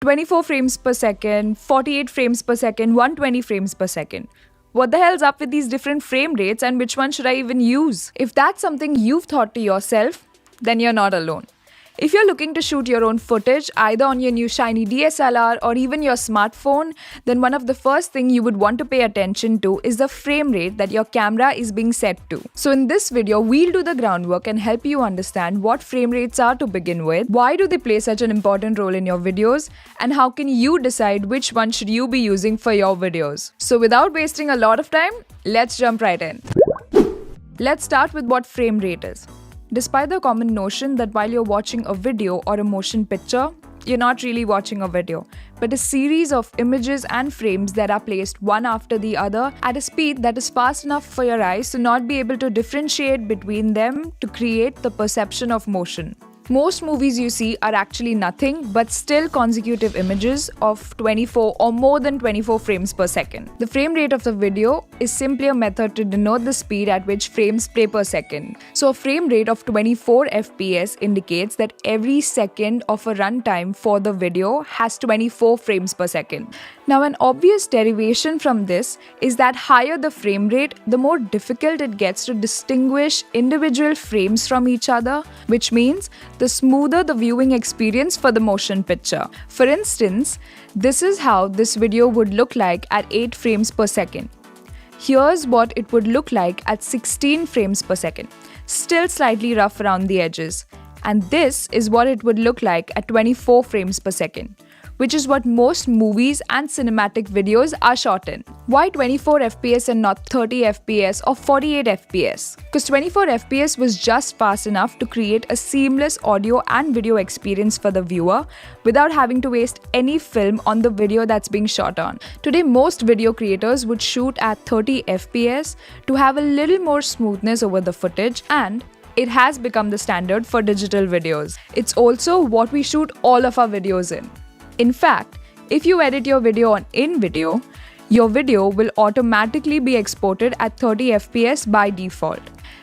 24 frames per second, 48 frames per second, 120 frames per second. What the hell's up with these different frame rates and which one should I even use? If that's something you've thought to yourself, then you're not alone. If you're looking to shoot your own footage, either on your new shiny DSLR or even your smartphone, then one of the first things you would want to pay attention to is the frame rate that your camera is being set to. So in this video, we'll do the groundwork and help you understand what frame rates are to begin with, why do they play such an important role in your videos, and how can you decide which one should you be using for your videos. So without wasting a lot of time, let's jump right in. Let's start with what frame rate is. Despite the common notion that while you're watching a video or a motion picture, you're not really watching a video, but a series of images and frames that are placed one after the other at a speed that is fast enough for your eyes to not be able to differentiate between them to create the perception of motion. Most movies you see are actually nothing but still consecutive images of 24 or more than 24 frames per second. The frame rate of the video is simply a method to denote the speed at which frames play per second. So a frame rate of 24 FPS indicates that every second of a runtime for the video has 24 frames per second. Now an obvious derivation from this is that higher the frame rate, the more difficult it gets to distinguish individual frames from each other, which means the smoother the viewing experience for the motion picture. For instance, this is how this video would look like at 8 frames per second. Here's what it would look like at 16 frames per second, still slightly rough around the edges. And this is what it would look like at 24 frames per second, which is what most movies and cinematic videos are shot in. Why 24 FPS and not 30 FPS or 48 FPS? Because 24 FPS was just fast enough to create a seamless audio and video experience for the viewer without having to waste any film on the video that's being shot on. Today, most video creators would shoot at 30 FPS to have a little more smoothness over the footage, and it has become the standard for digital videos. It's also what we shoot all of our videos in. In fact, if you edit your video on InVideo, your video will automatically be exported at 30 FPS by default.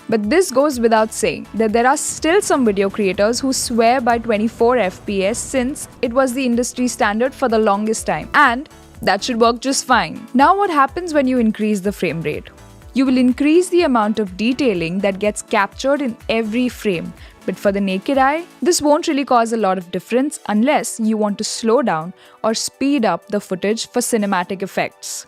But this goes without saying that there are still some video creators who swear by 24 FPS since it was the industry standard for the longest time, and that should work just fine. Now what happens when you increase the frame rate? You will increase the amount of detailing that gets captured in every frame. But for the naked eye, this won't really cause a lot of difference unless you want to slow down or speed up the footage for cinematic effects.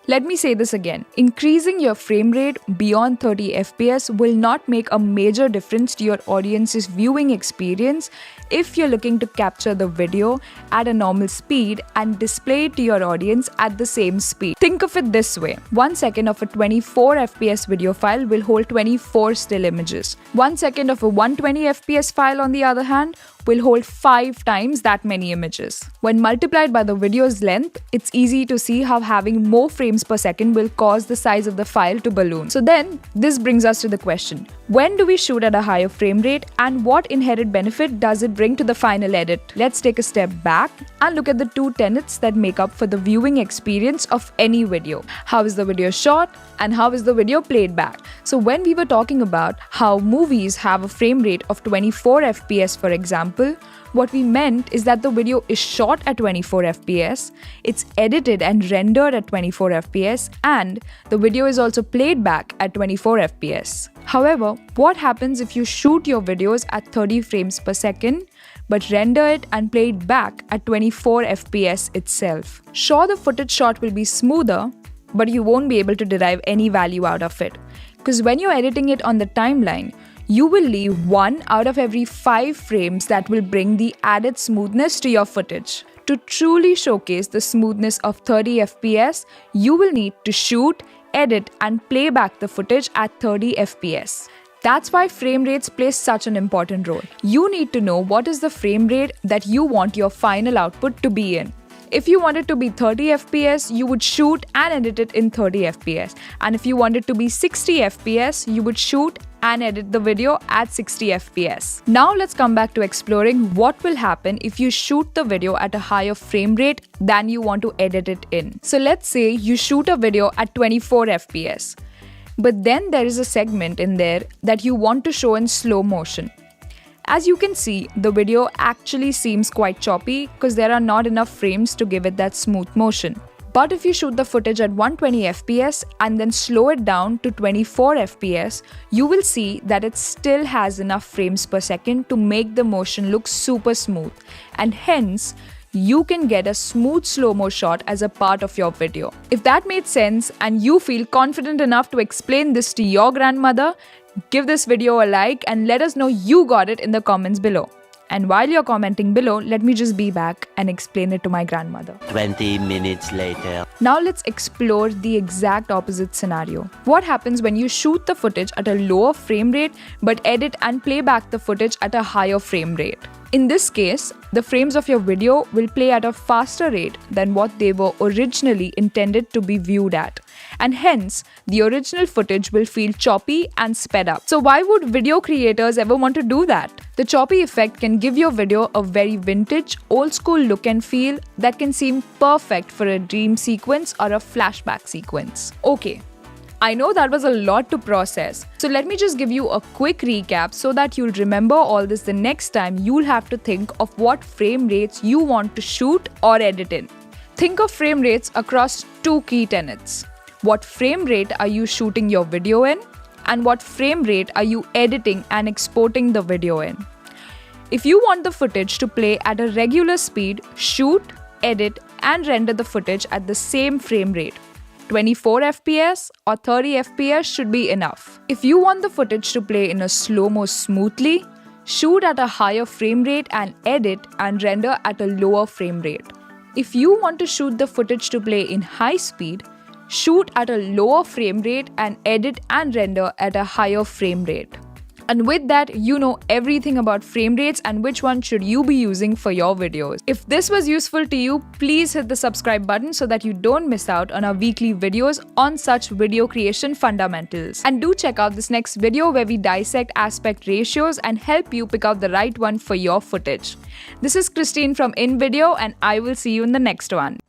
Let me say this again. Increasing your frame rate beyond 30 FPS will not make a major difference to your audience's viewing experience if you're looking to capture the video at a normal speed and display it to your audience at the same speed. Think of it this way. 1 second of a 24 FPS video file will hold 24 still images. 1 second of a 120 FPS file, on the other hand, will hold 5 times that many images. When multiplied by the video's length, it's easy to see how having more frames per second will cause the size of the file to balloon. So then, this brings us to the question, when do we shoot at a higher frame rate and what inherent benefit does it bring to the final edit? Let's take a step back and look at the two tenets that make up for the viewing experience of any video. How is the video shot and how is the video played back? So when we were talking about how movies have a frame rate of 24 FPS, for example, what we meant is that the video is shot at 24 FPS, it's edited and rendered at 24 FPS, and the video is also played back at 24 FPS. However, what happens if you shoot your videos at 30 frames per second, but render it and play it back at 24 FPS itself? Sure, the footage shot will be smoother, but you won't be able to derive any value out of it. Because when you're editing it on the timeline, you will leave 1 out of every 5 frames that will bring the added smoothness to your footage. To truly showcase the smoothness of 30 FPS, you will need to shoot, edit, and play back the footage at 30 FPS. That's why frame rates play such an important role. You need to know what is the frame rate that you want your final output to be in. If you want it to be 30 FPS, you would shoot and edit it in 30 FPS. And if you want it to be 60 FPS, you would shoot and edit the video at 60 FPS. Now let's come back to exploring what will happen if you shoot the video at a higher frame rate than you want to edit it in. So let's say you shoot a video at 24 FPS, but then there is a segment in there that you want to show in slow motion. As you can see, the video actually seems quite choppy because there are not enough frames to give it that smooth motion. But if you shoot the footage at 120 FPS and then slow it down to 24 FPS, you will see that it still has enough frames per second to make the motion look super smooth, and hence, you can get a smooth slow-mo shot as a part of your video. If that made sense and you feel confident enough to explain this to your grandmother, give this video a like and let us know you got it in the comments below. And while you're commenting below, let me just be back and explain it to my grandmother. 20 minutes later. Now let's explore the exact opposite scenario. What happens when you shoot the footage at a lower frame rate but edit and play back the footage at a higher frame rate? In this case, the frames of your video will play at a faster rate than what they were originally intended to be viewed at, and hence, the original footage will feel choppy and sped up. So why would video creators ever want to do that? The choppy effect can give your video a very vintage, old school look and feel that can seem perfect for a dream sequence or a flashback sequence. Okay, I know that was a lot to process, so let me just give you a quick recap so that you'll remember all this the next time you'll have to think of what frame rates you want to shoot or edit in. Think of frame rates across two key tenets. What frame rate are you shooting your video in? And what frame rate are you editing and exporting the video in? If you want the footage to play at a regular speed, shoot, edit, and render the footage at the same frame rate. 24 FPS or 30 FPS should be enough. If you want the footage to play in a slow-mo smoothly, shoot at a higher frame rate and edit and render at a lower frame rate. If you want to shoot the footage to play in high speed, shoot at a lower frame rate and edit and render at a higher frame rate. And with that, you know everything about frame rates and which one should you be using for your videos. If this was useful to you, please hit the subscribe button so that you don't miss out on our weekly videos on such video creation fundamentals. And do check out this next video where we dissect aspect ratios and help you pick out the right one for your footage. This is Christine from InVideo, and I will see you in the next one.